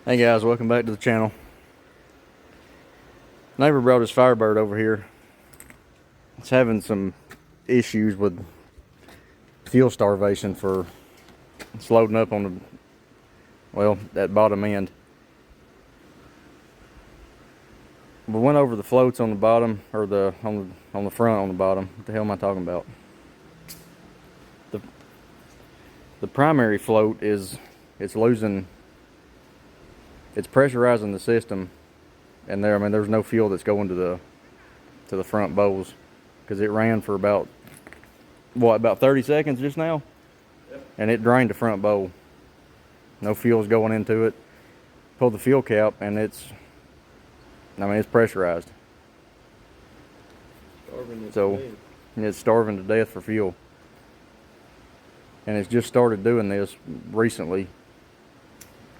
Hey guys, welcome back to the channel. Neighbor brought his Firebird over here. It's having some issues with fuel starvation for it's loading up on the, well, that bottom end. We went over the floats on the bottom, or on the front on the bottom. What the hell am I talking about? The primary float it's pressurizing the system, and there's no fuel that's going to the front bowls, because it ran for about 30 seconds just now. Yep. And it drained the front bowl. No fuel's going into it. Pulled the fuel cap, and it's pressurized. It's starving to death for fuel. And it's just started doing this recently.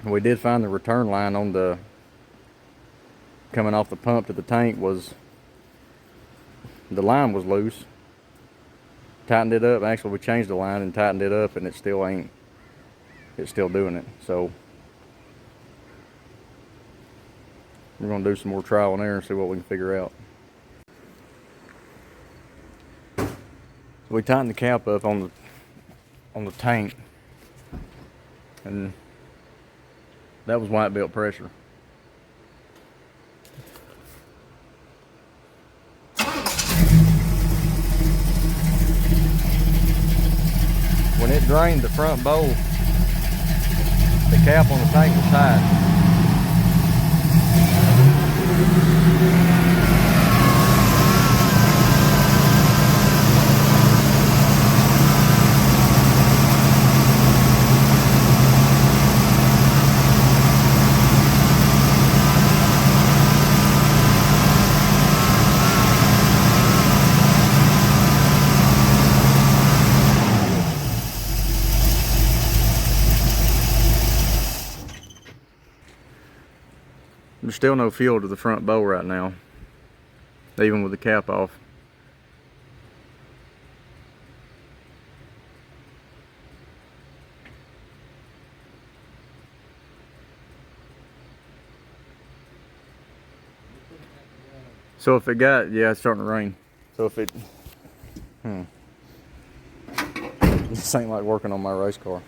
We did find the return line on the coming off the pump to the tank the line was loose. Tightened it up. Actually, we changed the line and tightened it up, and it's still doing it. So we're gonna do some more trial and error and see what we can figure out. So we tightened the cap up on the tank, and that was why it built pressure. When it drained the front bowl, the cap on the tank was tight. There's still no fuel to the front bowl right now, even with the cap off. So if it it's starting to rain. So if it, this ain't like working on my race car.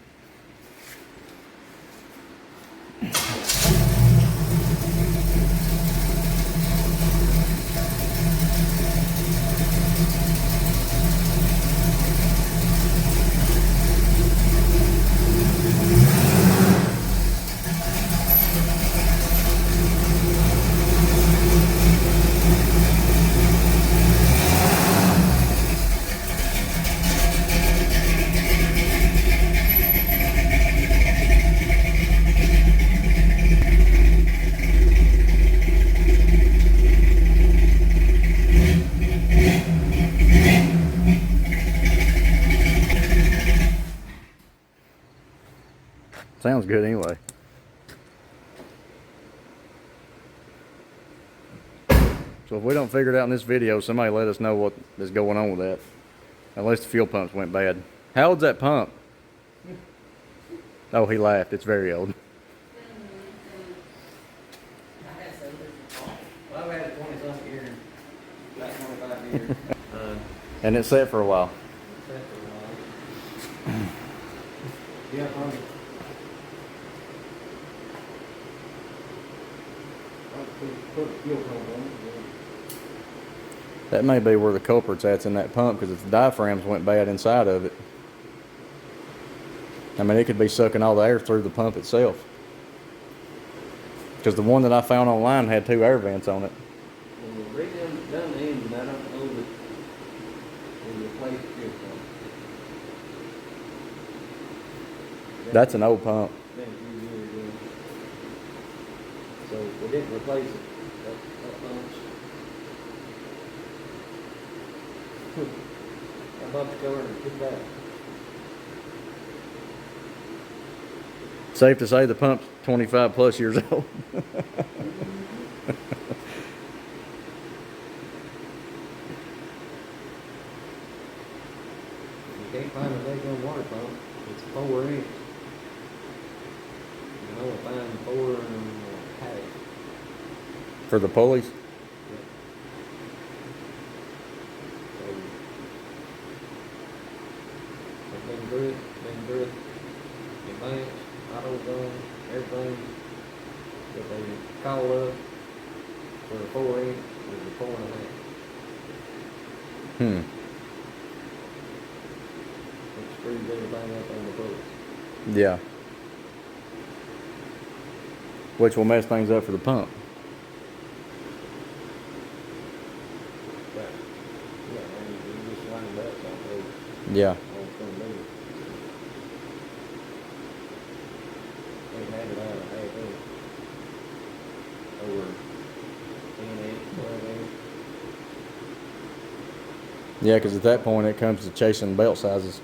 Sounds good anyway. So if we don't figure it out in this video, somebody let us know what is going on with that. Unless the fuel pumps went bad. How old's that pump? Oh, he laughed. It's very old. Well, we had it 20-something years. About 25 years. And it's set for a while. Set for a while. Yeah, probably. Put a fuel pump on it. That may be where the culprit's at in that pump, because if the diaphragms went bad inside of it, it could be sucking all the air through the pump itself. Because the one that I found online had 2 air vents on it. When we redone the engine, I don't know that we replaced the fuel pump. That's an old pump. Been a few years ago. So we didn't replace it that much. I bumped the cover and took that. Safe to say the pump's 25 plus years old. You can't find a daggone water pump. It's 4 inch. You can only find 4 and For the pulleys? So, I've been through it, advanced, auto zone, everything that they call up for a 4-inch is a 4.5. Hmm. It screws everything up on the bullets. Yeah. Which will mess things up for the pump. But, yeah, I mean, you just lined up, don't know Yeah. how it's gonna do. They had it out of half inch. Over 10 inch, 12 inch. Yeah, because at that point it comes to chasing belt sizes.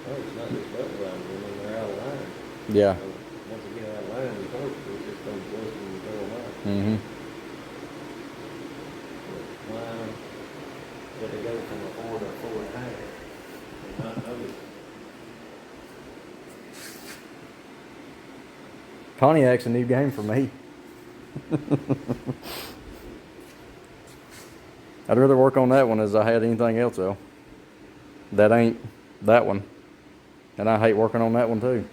Oh, it's not just belt lines, I mean, they're out of line. Yeah. So, once they get out of line, it's hard, it just goes worse when you go line. Mm-hmm. Why did they go from a 4 to a 4.5? And not notice. Pontiac's a new game for me. I'd rather work on that one as I had anything else though. That ain't that one. And I hate working on that one too.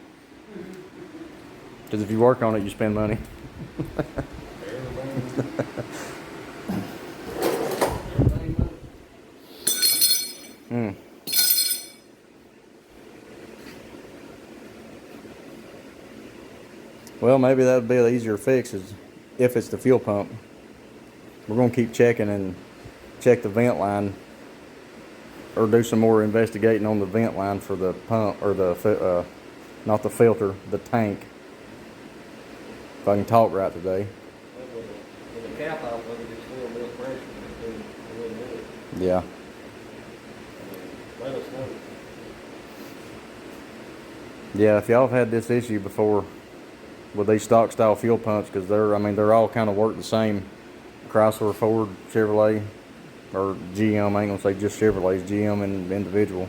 Because if you work on it, you spend money. Mm. Well, maybe that would be an easier fix is if it's the fuel pump. We're going to keep checking and check the vent line or do some more investigating on the vent line for the pump or the, not the filter, the tank. If I can talk right today. With a cap off of it, it's still a little pressure, it wouldn't do it. Yeah. Let us know. Yeah, if y'all have had this issue before with these stock style fuel pumps, because they're all kind of work the same. Chrysler, Ford, Chevrolet, or GM. I ain't gonna say just Chevrolet's, GM and individual.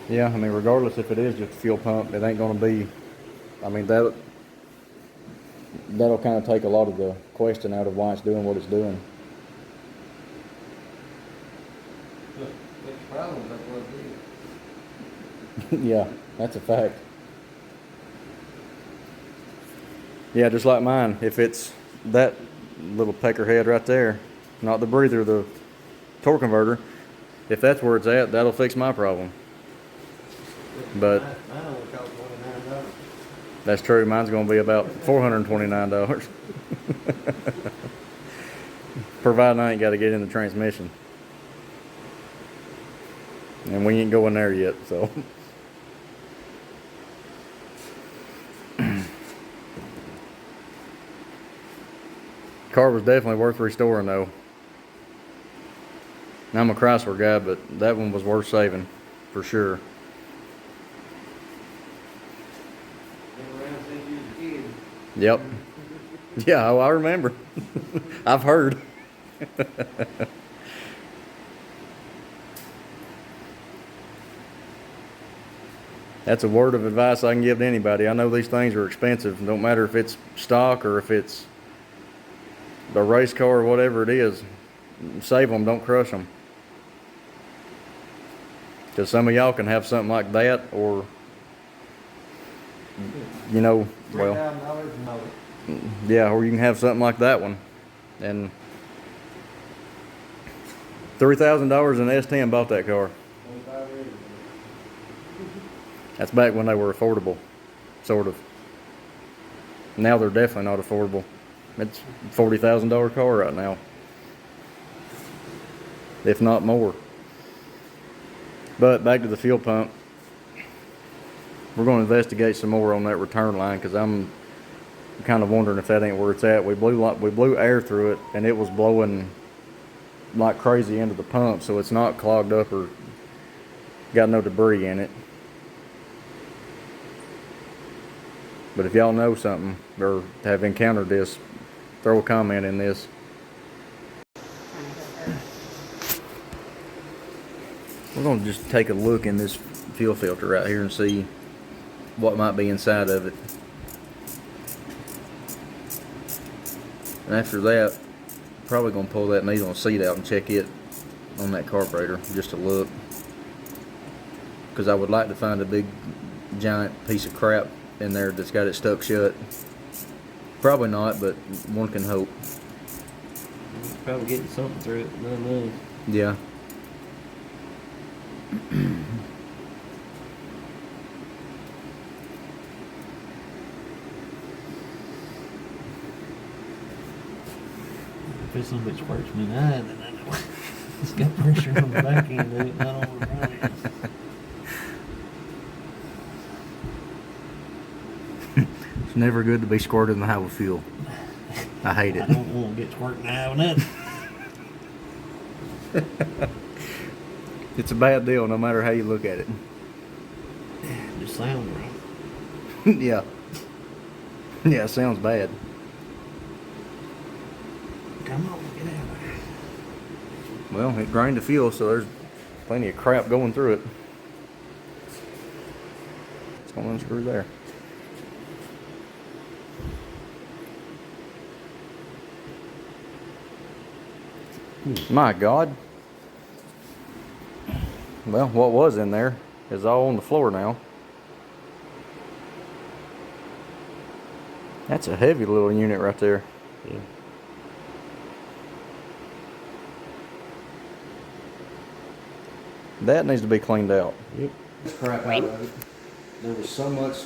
Yeah, I mean, regardless if it is just a fuel pump, it ain't gonna be. I mean, that'll kind of take a lot of the question out of why it's doing what it's doing. It's problems, that's what it is. Yeah, that's a fact. Yeah, just like mine. If it's that little pecker head right there, not the breather, the torque converter, if that's where it's at, that'll fix my problem. But Mine only cost $29. that's true. Mine's going to be about $429. Providing I ain't got to get in the transmission. And we ain't going there yet, so. Car was definitely worth restoring though. Now I'm a Chrysler guy, but that one was worth saving for sure. Been around since you was a kid. Yep. Yeah, oh, I remember. I've heard. That's a word of advice I can give to anybody. I know these things are expensive. Don't matter if it's stock or if it's a race car or whatever it is. Save them, don't crush them. Because some of y'all can have something like that or, you know, well, $3,000 no. yeah, or you can have something like that one. And $3,000 in S10 bought that car. 25 years ago. That's back when they were affordable, sort of. Now they're definitely not affordable. It's a $40,000 car right now, if not more. But back to the fuel pump. We're going to investigate some more on that return line because I'm kind of wondering if that ain't where it's at. We blew air through it and it was blowing like crazy into the pump, so it's not clogged up or got no debris in it. But if y'all know something or have encountered this, throw a comment in this. We're going to just take a look in this fuel filter right here and see what might be inside of it. And after that, probably going to pull that needle and seat out and check it on that carburetor just to look. Because I would like to find a big giant piece of crap in there that's got it stuck shut. Probably not, but one can hope. Probably getting something through it, none knows. Yeah. If it's so much worse than I, then I know it's got pressure on the back end of it, not on the front end. It's never good to be squirted in the high with fuel. I hate it. I don't want to get squirted in the eye with nothing. It's a bad deal no matter how you look at it. It just sounds wrong. Yeah. Yeah, it sounds bad. Come on, get out of there. Well, it drained the fuel, so there's plenty of crap going through it. It's going to unscrew there. My God. Well, what was in there is all on the floor now. That's a heavy little unit right there. Yeah. That needs to be cleaned out. Yep. This crap out of it. There was so much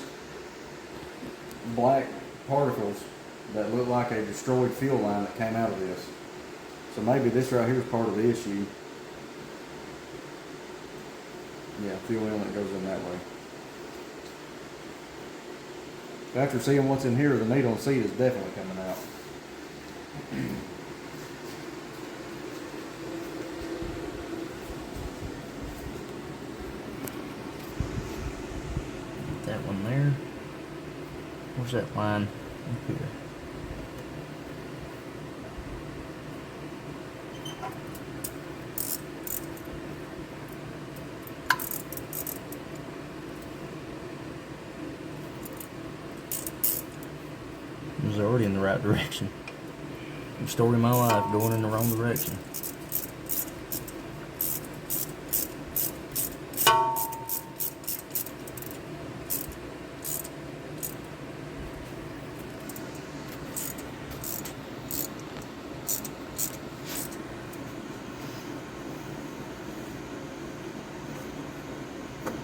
black particles that looked like a destroyed fuel line that came out of this. So maybe this right here is part of the issue. Yeah, fuel inlet goes in that way. After seeing what's in here, the needle and seat is definitely coming out. That one there. Where's that line? Up here. It was already in the right direction. The story of my life, going in the wrong direction.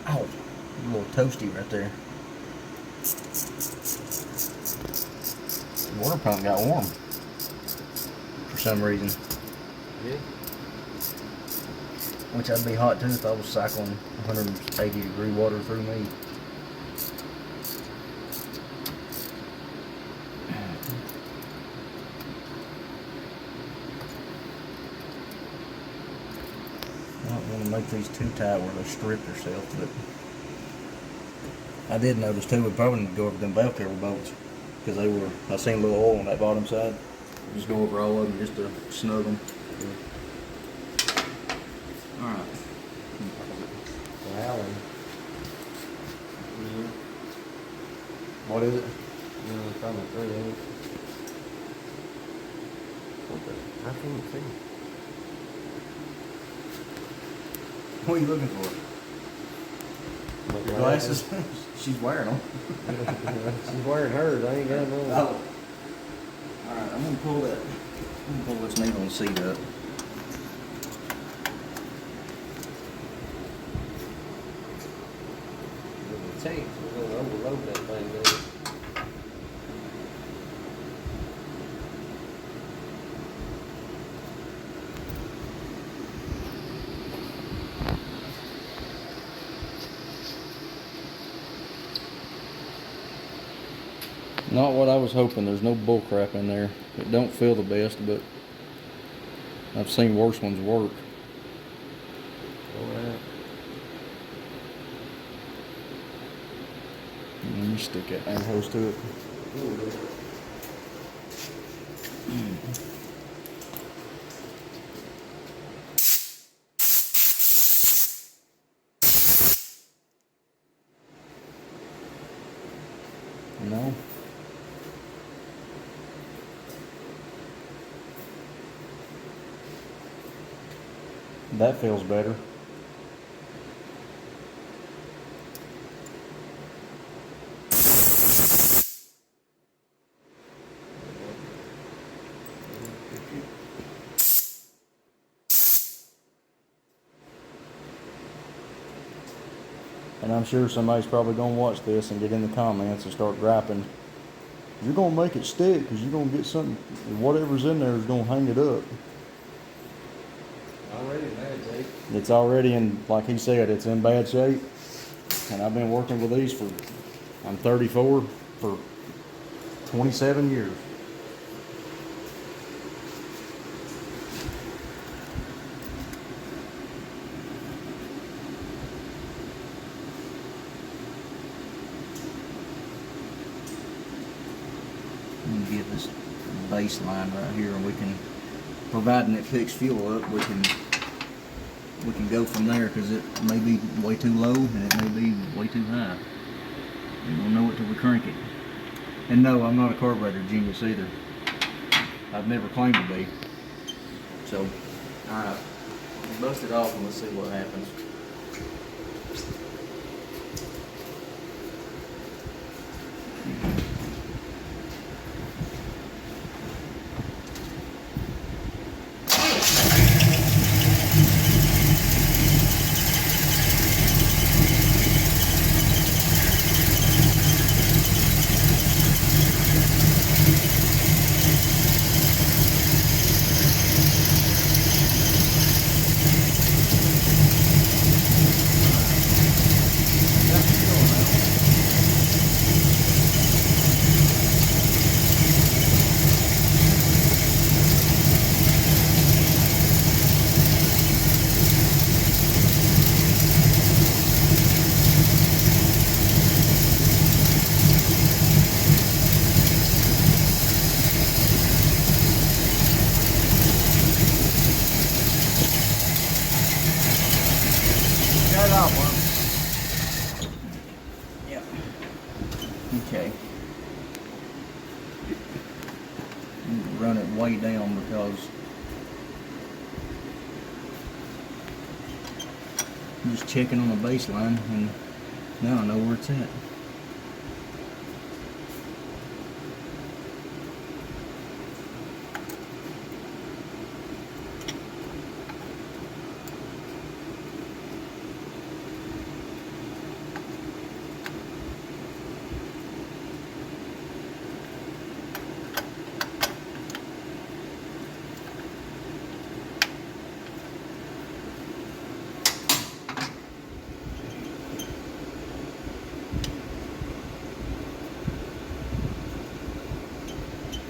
Ow, a little toasty right there. The water pump got warm for some reason. Yeah. Which I'd be hot too if I was cycling 180 degree water through me. I don't want to make these too tight where they strip themselves, but I did notice too, we probably need to go over them valve cover bolts because they were, I seen a little oil on that bottom side. Just go over all of them just to snug them. Yeah. Alright. Allen. Yeah. What is it? No, probably 3 inch. What the? I can't see. What are you looking for? My Glasses? She's wearing them. She's wearing hers. I ain't got none. Oh. Alright, I'm gonna pull that. I'm gonna pull this needle and seat up. The tanks, we're gonna overload that thing there. Not what I was hoping. There's no bull crap in there. It don't feel the best, but I've seen worse ones work. Alright. Let me stick that air hose to it. No. That feels better. And I'm sure somebody's probably going to watch this and get in the comments and start griping. You're going to make it stick because you're going to get something, whatever's in there is going to hang it up. Already in bad shape. It's already in, like he said, it's in bad shape. And I've been working with these I'm 34, for 27 years. And get this baseline right here, and we can, providing it picks fuel up, we can go from there, because it may be way too low and it may be way too high. We won't know it till we crank it. And no, I'm not a carburetor genius either. I've never claimed to be. So, alright, bust it off and let's see what happens. Yep. Okay. Run it way down because I'm just checking on the baseline, and now I know where it's at.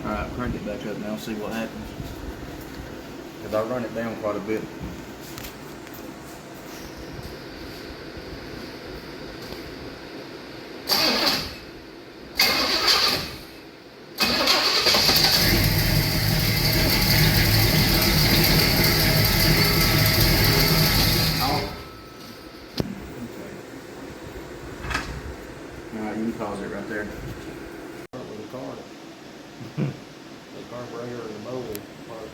Alright, crank it back up now, see what happens. Because I run it down quite a bit. Alright, you can pause it right there. With the car. The carburetor and the motor part.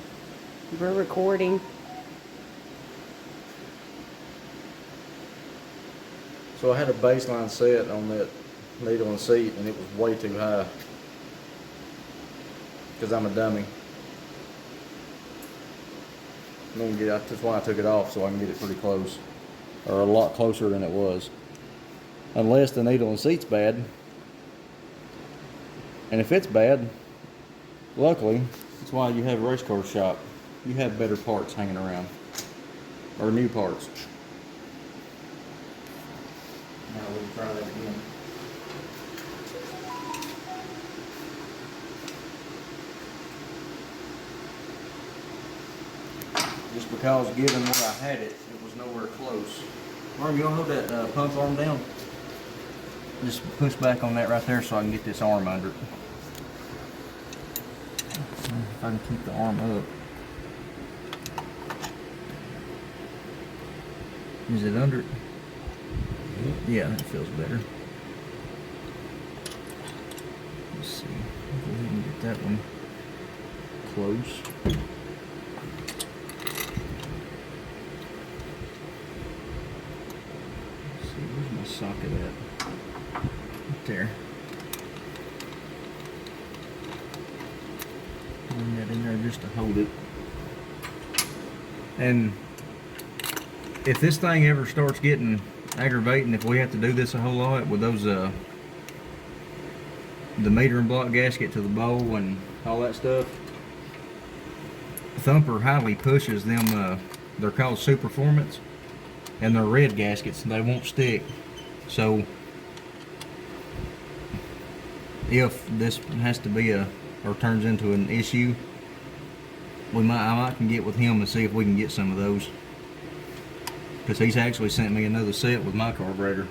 We're recording. So I had a baseline set on that needle and seat, and it was way too high. Because I'm a dummy. That's why I took it off, so I can get it pretty close. Or a lot closer than it was. Unless the needle and seat's bad. And if it's bad, luckily, that's why you have a race car shop. You have better parts hanging around. Or new parts. Now we'll try that again. Just because given where I had it, it was nowhere close. Arm, you want to hold that pump arm down? Just push back on that right there so I can get this arm under it. If I can keep the arm up. Is it under? Yeah, that feels better. Let's see. Go ahead and get that one close. Let's see, where's my socket at? Right there. Bring that in there just to hold it. And if this thing ever starts getting aggravating, if we have to do this a whole lot with those the metering block gasket to the bowl and all that stuff, Thumper highly pushes them. They're called Superformance, and they're red gaskets and they won't stick. So if this has to be or turns into an issue, I might can get with him and see if we can get some of those, because he's actually sent me another set with my carburetor.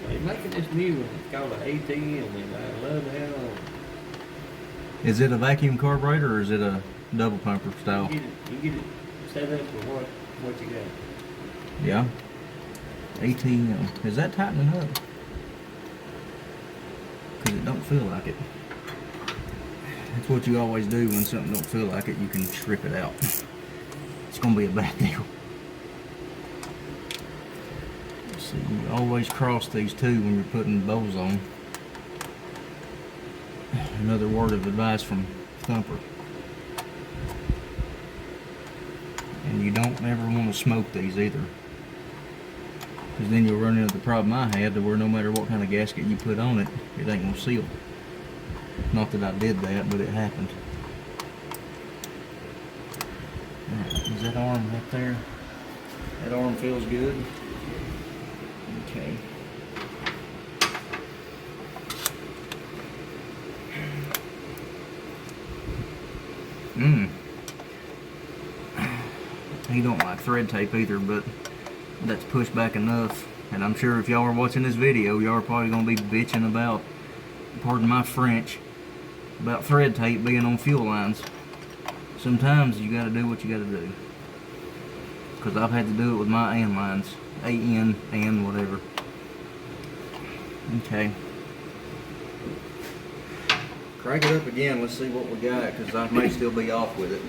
They're making this new one. It's called an ATM, and I love the hell on it. Is it a vacuum carburetor or is it a double pumper style? You get it set up for what you got. Yeah. ATM. Is that tightening up? Because it don't feel like it. That's what you always do when something don't feel like it. You can strip it out. It's going to be a bad deal. Let's see, you always cross these two when you're putting bowls on. Another word of advice from Thumper. And you don't ever want to smoke these either, because then you'll run into the problem I had, to where no matter what kind of gasket you put on it, it ain't gonna seal. Not that I did that, but it happened. Alright, is that arm right there? That arm feels good. Okay. He don't like thread tape either, but that's pushed back enough. And I'm sure if y'all are watching this video, y'all are probably going to be bitching about, pardon my French, about thread tape being on fuel lines. Sometimes you got to do what you got to do, because I've had to do it with my AN lines, AN and whatever. Okay. Crank it up again. Let's see what we got, because I may still be off with it.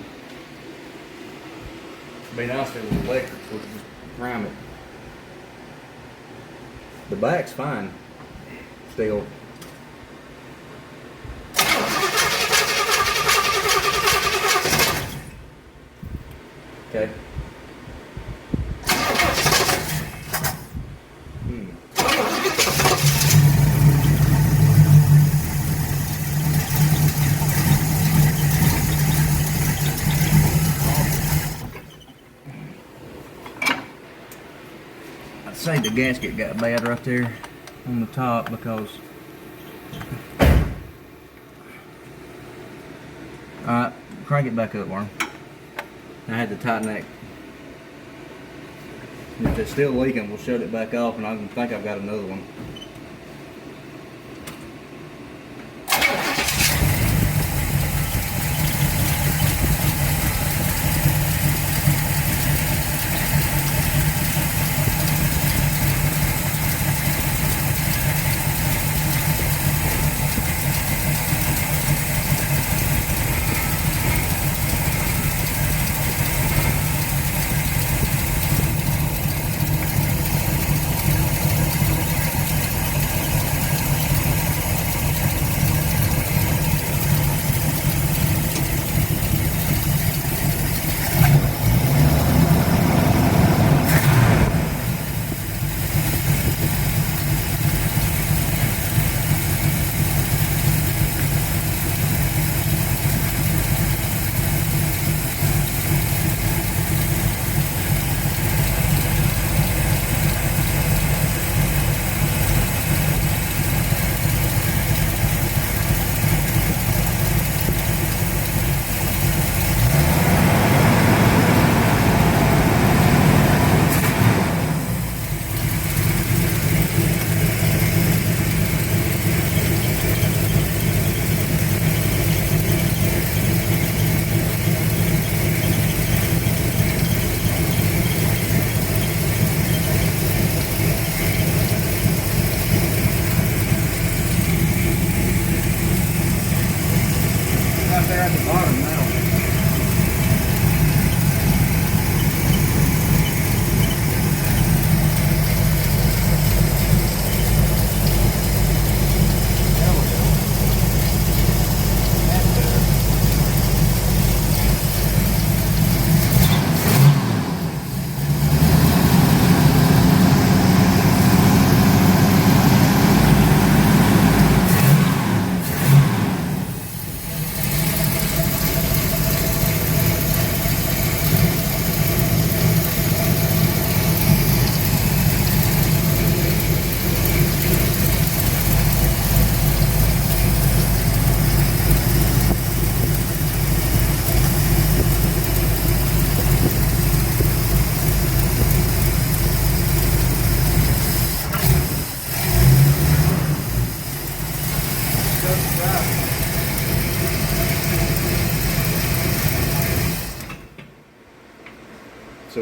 It'd be nice if it was electric, so we could just prime it. The back's fine still. Okay. I'd say the gasket got bad right there on the top, because alright, crank it back up, Warren. I had to tighten that. If it's still leaking, we'll shut it back off, and I think I've got another one.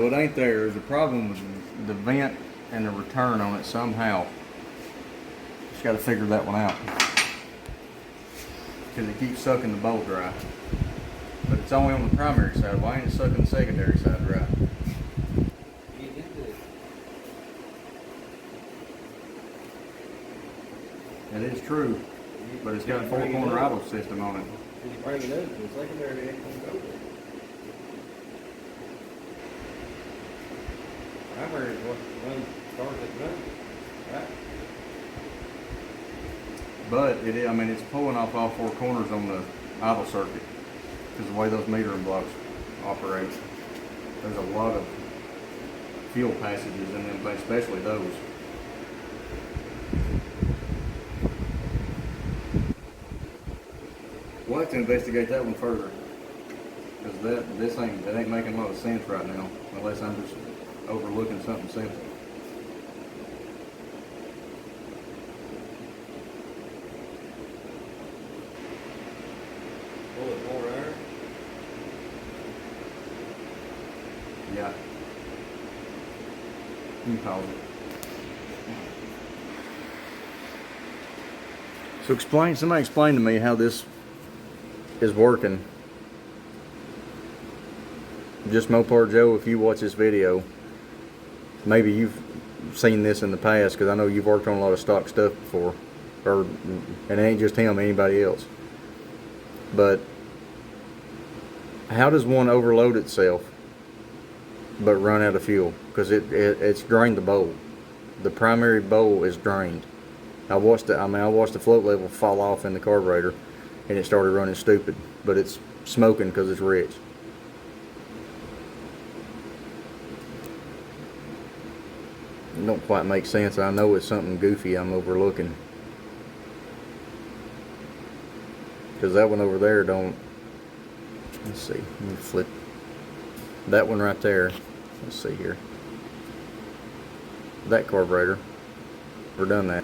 So it ain't there. There's a problem with the vent and the return on it somehow. Just got to figure that one out. Because it keeps sucking the bolt dry. But it's only on the primary side. Why ain't it sucking the secondary side dry? That is true. But it's got a four-corner idle system on it. When you bring it up to the secondary, it ain't gonna go there. Primary is what starts it running, right? But I mean, it's pulling off all four corners on the idle circuit because the way those metering blocks operate, there's a lot of fuel passages in them, especially those. We'll have to investigate that one further because that ain't making a lot of sense right now, unless I'm just overlooking something simple. More iron. Yeah. You can pause it. So somebody explain to me how this is working. Just Mopar Joe, if you watch this video, maybe you've seen this in the past because I know you've worked on a lot of stock stuff before, and it ain't just him, anybody else. But how does one overload itself but run out of fuel? Because it's drained the bowl. The primary bowl is drained. I watched the float level fall off in the carburetor, and it started running stupid. But it's smoking because it's rich. It don't quite make sense. I know it's something goofy I'm overlooking. Because that one over there don't. Let's see. Let me flip. That one right there. Let's see here. That carburetor. We're done that.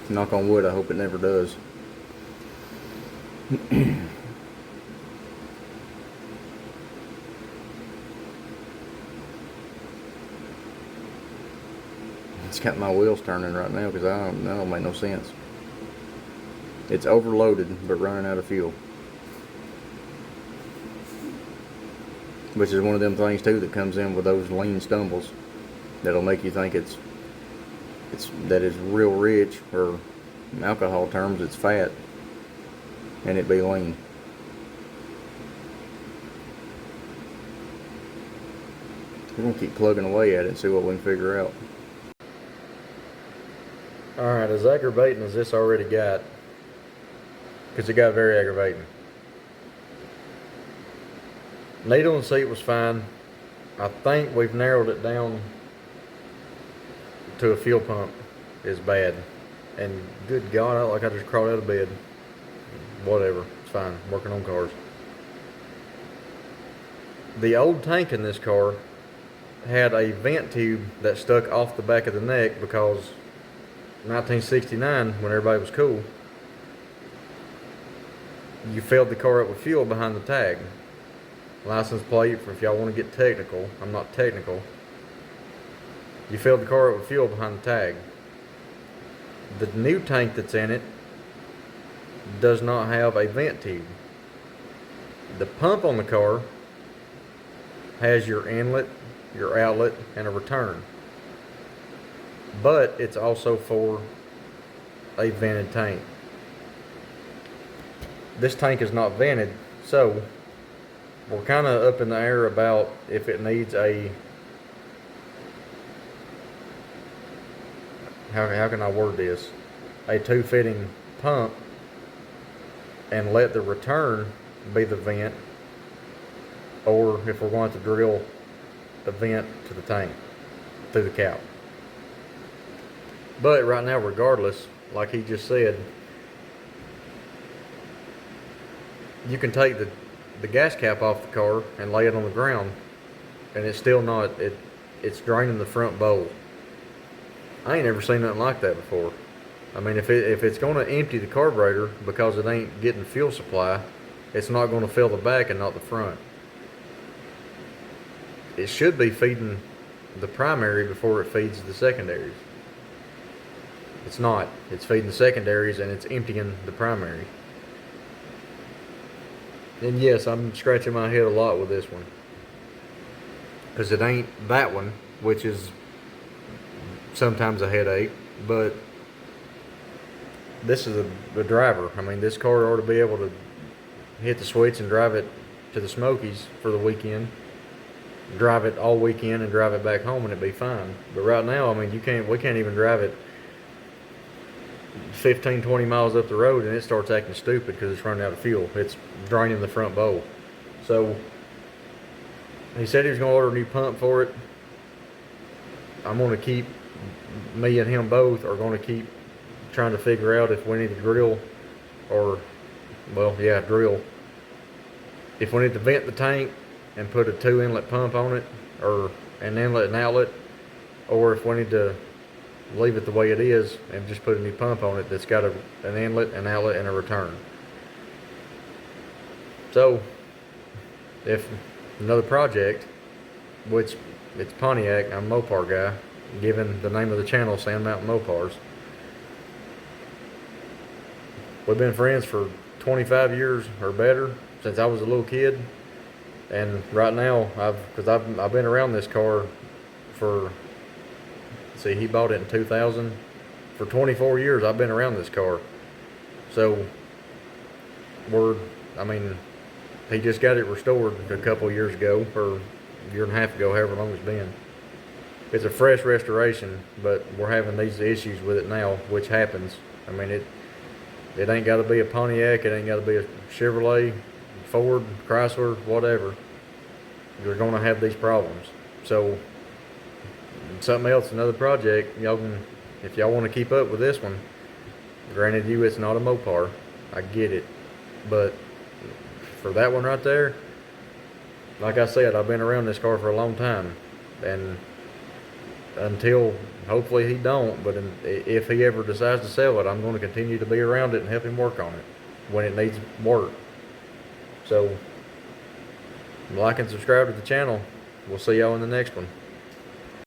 Knock on wood, I hope it never does. It's got my wheels turning right now because that don't make no sense. It's overloaded but running out of fuel. Which is one of them things too that comes in with those lean stumbles that'll make you think it's real rich, or in alcohol terms it's fat, and it be lean. We're gonna keep plugging away at it and see what we can figure out. Alright, as aggravating as this already got, because it got very aggravating. Needle and seat was fine. I think we've narrowed it down to a fuel pump is bad. And good God, I just crawled out of bed. Whatever, it's fine. Working on cars. The old tank in this car had a vent tube that stuck off the back of the neck because 1969, when everybody was cool, you filled the car up with fuel behind the tag. License plate, for if y'all want to get technical, I'm not technical. You filled the car up with fuel behind the tag. The new tank that's in it does not have a vent tube. The pump on the car has your inlet, your outlet, and a return. But it's also for a vented tank. This tank is not vented, so we're kind of up in the air about if it needs a, how can I word this, a two-fitting pump and let the return be the vent, or if we're going to drill the vent to the tank through the cap. But right now, regardless, like he just said, you can take the gas cap off the car and lay it on the ground, and it's still not, it's draining the front bowl. I ain't never seen nothing like that before. I mean, if it's going to empty the carburetor because it ain't getting fuel supply, it's not going to fill the back and not the front. it should be feeding the primary before it feeds the secondaries. It's not. It's feeding the secondaries and it's emptying the primary. And yes, I'm scratching my head a lot with this one, because it ain't that one, which is sometimes a headache, but this is a driver. I mean, this car ought to be able to hit the switch and drive it to the Smokies for the weekend, drive it all weekend and drive it back home and it'd be fine. But right now, I mean, we can't even drive it 15, 20 miles up the road and it starts acting stupid because it's running out of fuel. It's draining the front bowl. So he said he was going to order a new pump for it. I'm going to keep, me and him both are going to keep trying to figure out if we need to drill or, well, yeah, drill. If we need to vent the tank and put a 2 inlet pump on it, or an inlet and outlet, or if we need to leave it the way it is and just put a new pump on it that's got an inlet, an outlet, and a return. So, if another project, which it's Pontiac, I'm a mopar guy, given the name of the channel, Sand Mountain Mopars. We've been friends for 25 years or better, since I was a little kid. And right now, I've been around this car for, see, he bought it in 2000. For 24 years, I've been around this car. So, I mean, he just got it restored a couple years ago, or a year and a half ago, however long it's been. It's a fresh restoration, but we're having these issues with it now, which happens. I mean, it ain't got to be a Pontiac, it ain't got to be a Chevrolet, Ford, Chrysler, whatever. You're going to have these problems. So, something else, another project, y'all can, if y'all want to keep up with this one, granted it's not a Mopar, I get it, but for that one right there, like I said, I've been around this car for a long time, and until, hopefully he don't, but if he ever decides to sell it, I'm going to continue to be around it and help him work on it when it needs work. So, like and subscribe to the channel. We'll see y'all in the next one.